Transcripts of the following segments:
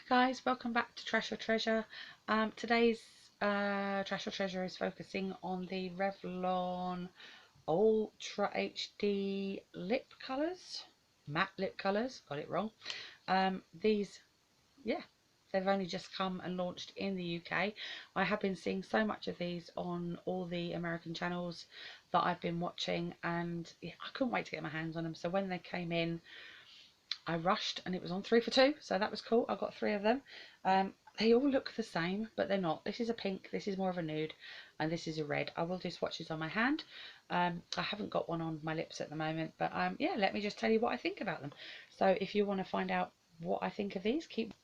Guys, welcome back to Trash or Treasure. Today's Trash or Treasure is focusing on the Revlon Ultra HD lip colours, matte lip colours, got it wrong. These, yeah, they've only just come and launched in the UK. I have been seeing so much of these on all the American channels that I've been watching, and yeah, I couldn't wait to get my hands on them. So when they came in, I rushed and it was on 3 for 2, so that was cool. I got 3 of them. They all look the same, but they're not. This is a pink, this is more of a nude, and this is a red. I will do swatches on my hand. I haven't got one on my lips at the moment, but yeah, let me just tell you what I think about them. So if you want to find out what I think of these, keep...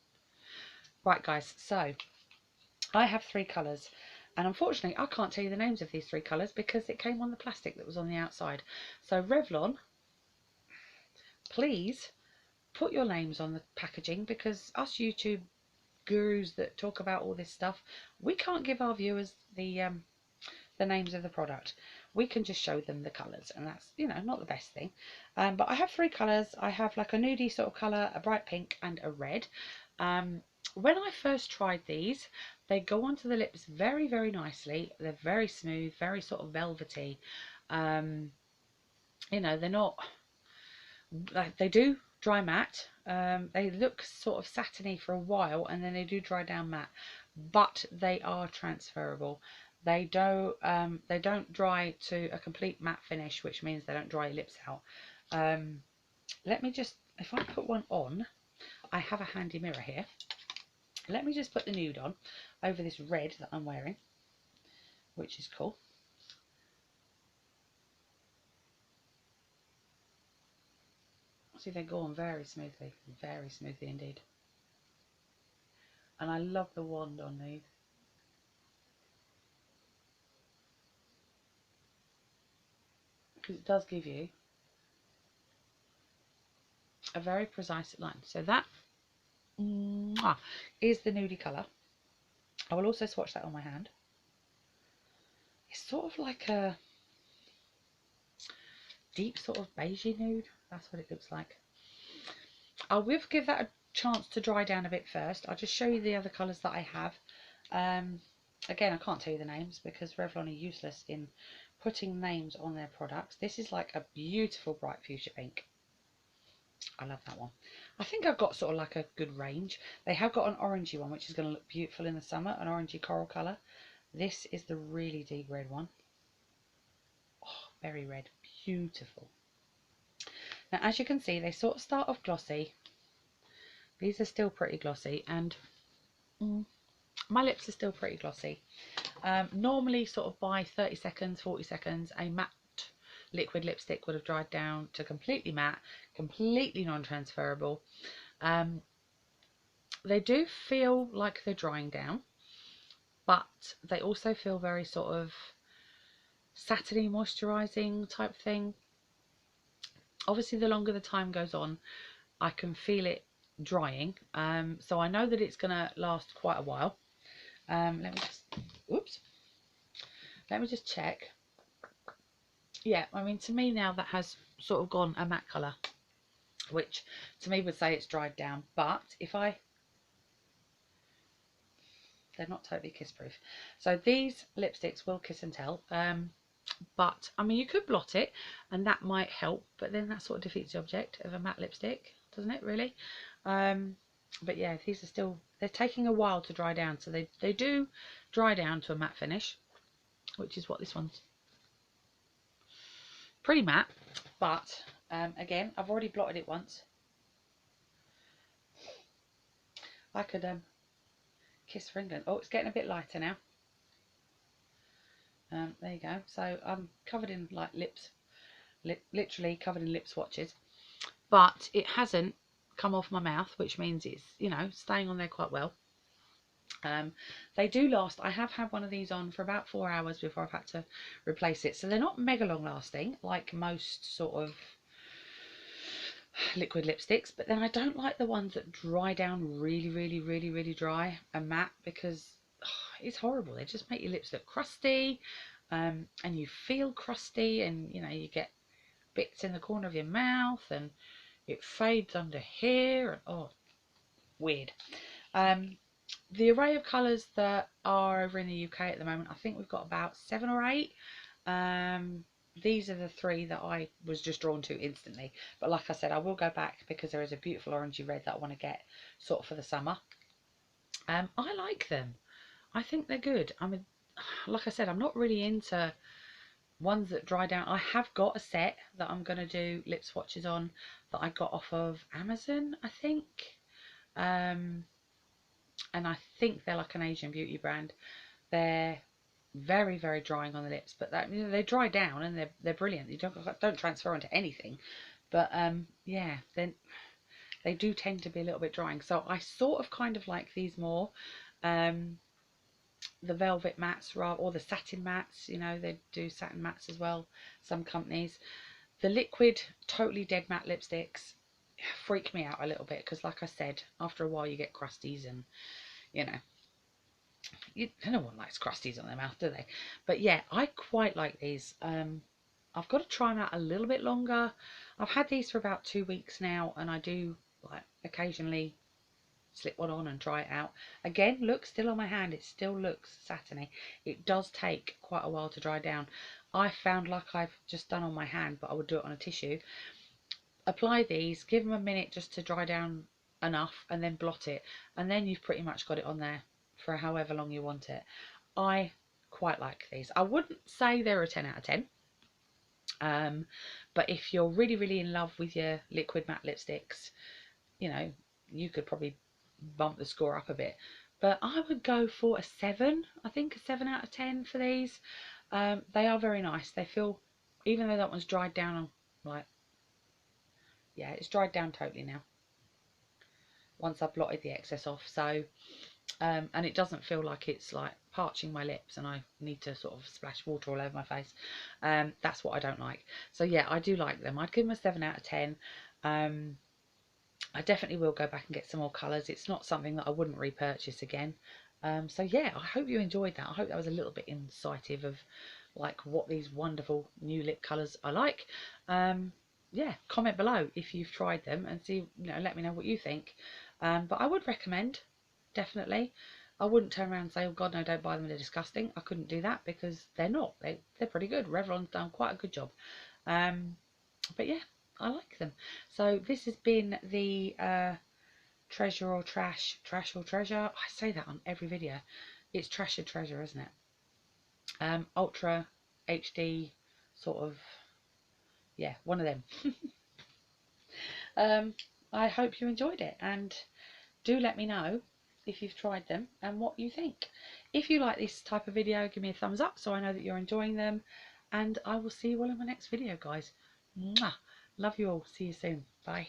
Right guys, so I have 3 colours, and unfortunately I can't tell you the names of these 3 colours because it came on the plastic that was on the outside. So Revlon, please put your names on the packaging, because us YouTube gurus that talk about all this stuff, we can't give our viewers the names of the product. We can just show them the colours, and that's, you know, not the best thing. But I have 3 colours. I have like a nudie sort of colour, a bright pink, and a red. When I first tried these, they go onto the lips very, very nicely. They're very smooth, very sort of velvety. You know, they're not... They do dry matte. They look sort of satiny for a while, and then they do dry down matte, but they are transferable. They don't dry to a complete matte finish, which means they don't dry your lips out. Let me just, if I put one on, I have a handy mirror here. Let me just put the nude on over this red that I'm wearing, which is cool. See, they go on very smoothly indeed. And I love the wand on these. Because it does give you a very precise line. So that is the nudie colour. I will also swatch that on my hand. It's sort of like a deep sort of beigey nude. That's what it looks like. I will give that a chance to dry down a bit first. I'll just show you the other colours that I have. Again, I can't tell you the names because Revlon are useless in putting names on their products. This is like a beautiful bright fuchsia pink. I love that one. I think I've got sort of like a good range. They have got an orangey one, which is going to look beautiful in the summer, an orangey coral colour. This is the really deep red one. Oh, very red, beautiful. Now, as you can see, they sort of start off glossy. These are still pretty glossy, and my lips are still pretty glossy. Normally, sort of by 30 seconds, 40 seconds, a matte liquid lipstick would have dried down to completely matte, completely non-transferable. They do feel like they're drying down, but they also feel very sort of satiny moisturizing type thing. Obviously, the longer the time goes on, I can feel it drying, so I know that it's going to last quite a while. Let me just check. Yeah, I mean, to me now that has sort of gone a matte colour, which to me would say it's dried down. But if they're not totally kiss proof, so these lipsticks will kiss and tell. But I mean, you could blot it and that might help, but then that sort of defeats the object of a matte lipstick, doesn't it, really? But yeah, these are still, they're taking a while to dry down, so they do dry down to a matte finish, which is what this one's. Pretty matte, but again, I've already blotted it once. I could kiss for England. Oh, it's getting a bit lighter now. There you go. So I'm covered in like literally covered in lip swatches, but it hasn't come off my mouth, which means it's, you know, staying on there quite well. They do last. I have had one of these on for about 4 hours before I've had to replace it, so they're not mega long lasting like most sort of liquid lipsticks. But then I don't like the ones that dry down really dry and matte, because it's horrible. They just make your lips look crusty, and you feel crusty, and you know, you get bits in the corner of your mouth and it fades under here, and oh, weird. The array of colours that are over in the UK at the moment, I think we've got about 7 or 8. These are the 3 that I was just drawn to instantly. But like I said, I will go back because there is a beautiful orangey red that I want to get sort of for the summer. I like them. I think they're good. I mean, like I said, I'm not really into ones that dry down. I have got a set that I'm going to do lip swatches on that I got off of Amazon, I think. And I think they're like an Asian beauty brand. They're very, very drying on the lips, but that, you know, they dry down and they're brilliant. You don't transfer onto anything. But yeah, then they do tend to be a little bit drying. So I sort of kind of like these more. The velvet mattes or the satin mattes, you know, they do satin mattes as well, some companies. The liquid totally dead matte lipsticks freak me out a little bit because, like I said, after a while you get crusties, and you know, no one likes crusties on their mouth, do they? But yeah, I quite like these. I've got to try them out a little bit longer. I've had these for about 2 weeks now, and I do like occasionally slip one on and try it out. Again, look, still on my hand, it still looks satiny. It does take quite a while to dry down. I found, like I've just done on my hand, but I would do it on a tissue. Apply these, give them a minute just to dry down enough, and then blot it, and then you've pretty much got it on there for however long you want it. I quite like these. I wouldn't say they're a 10 out of 10. But if you're really, really in love with your liquid matte lipsticks, you know, you could probably bump the score up a bit. But I would go for a 7. I think a 7 out of 10 for these. They are very nice. They feel, even though that one's dried down, like, yeah, it's dried down totally now once I've blotted the excess off. So and it doesn't feel like it's like parching my lips and I need to sort of splash water all over my face. That's what I don't like. So yeah, I do like them. I'd give them a 7 out of 10. I definitely will go back and get some more colours. It's not something that I wouldn't repurchase again. So yeah, I hope you enjoyed that. I hope that was a little bit incisive of like what these wonderful new lip colours are like. Yeah, comment below if you've tried them and see, you know, let me know what you think. But I would recommend, definitely. I wouldn't turn around and say, oh God, no, don't buy them, they're disgusting. I couldn't do that because they're not. They're pretty good. Revlon's done quite a good job. But yeah, I like them. So this has been the treasure or trash, trash or treasure. I say that on every video. It's trash or treasure, isn't it? Ultra HD sort of, yeah, one of them. I hope you enjoyed it, and do let me know if you've tried them and what you think. If you like this type of video, give me a thumbs up so I know that you're enjoying them, and I will see you all in my next video, guys. Mwah! Love you all. See you soon. Bye.